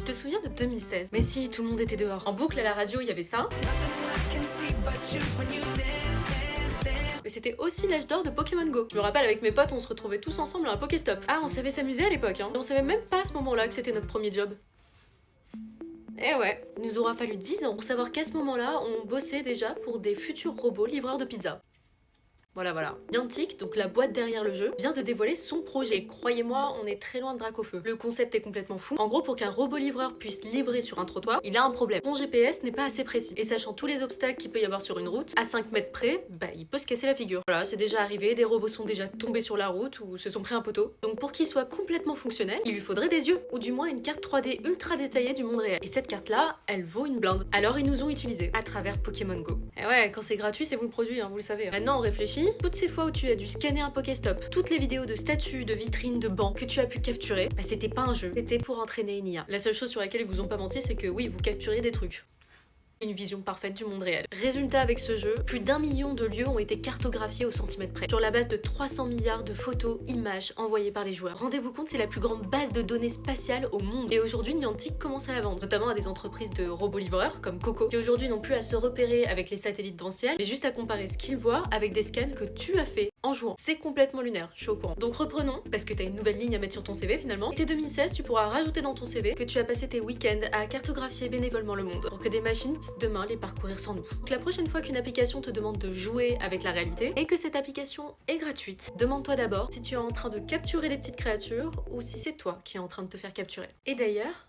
te souviens de 2016? Mais si, tout le monde était dehors. En boucle à la radio, il y avait ça. Mais c'était aussi l'âge d'or de Pokémon Go. Je me rappelle, avec mes potes, on se retrouvait tous ensemble à un Pokéstop. Ah, on savait s'amuser à l'époque, hein. Et on savait même pas à ce moment-là que c'était notre premier job. Eh ouais, il nous aura fallu 10 ans pour savoir qu'à ce moment-là, on bossait déjà pour des futurs robots livreurs de pizza. Voilà. Niantic, donc la boîte derrière le jeu, vient de dévoiler son projet. Et croyez-moi, on est très loin de Dracofeu. Le concept est complètement fou. En gros, pour qu'un robot livreur puisse livrer sur un trottoir, il a un problème. Son GPS n'est pas assez précis. Et sachant tous les obstacles qu'il peut y avoir sur une route, à 5 mètres près, il peut se casser la figure. Voilà, c'est déjà arrivé, des robots sont déjà tombés sur la route ou se sont pris un poteau. Donc pour qu'il soit complètement fonctionnel, il lui faudrait des yeux, ou du moins une carte 3D ultra détaillée du monde réel. Et cette carte-là, elle vaut une blinde. Alors ils nous ont utilisés à travers Pokémon Go. Et ouais, quand c'est gratuit, c'est vous le produit, hein, vous le savez. Maintenant on réfléchit, toutes ces fois où tu as dû scanner un Pokéstop, toutes les vidéos de statues, de vitrines, de bancs que tu as pu capturer, c'était pas un jeu, c'était pour entraîner une IA. La seule chose sur laquelle ils vous ont pas menti, c'est que oui, vous capturez des trucs. Une vision parfaite du monde réel. Résultat, avec ce jeu, plus d'1 million de lieux ont été cartographiés au centimètre près, sur la base de 300 milliards de photos, images envoyées par les joueurs. Rendez-vous compte, c'est la plus grande base de données spatiales au monde. Et aujourd'hui, Niantic commence à la vendre, notamment à des entreprises de robots livreurs comme Coco, qui aujourd'hui n'ont plus à se repérer avec les satellites dans le ciel, mais juste à comparer ce qu'ils voient avec des scans que tu as fait en jouant. C'est complètement lunaire, je suis au courant. Donc reprenons, parce que t'as une nouvelle ligne à mettre sur ton CV finalement. Et dès 2016, tu pourras rajouter dans ton CV que tu as passé tes week-ends à cartographier bénévolement le monde, pour que des machines demain les parcourir sans nous. Donc la prochaine fois qu'une application te demande de jouer avec la réalité, et que cette application est gratuite, demande-toi d'abord si tu es en train de capturer des petites créatures, ou si c'est toi qui es en train de te faire capturer. Et d'ailleurs,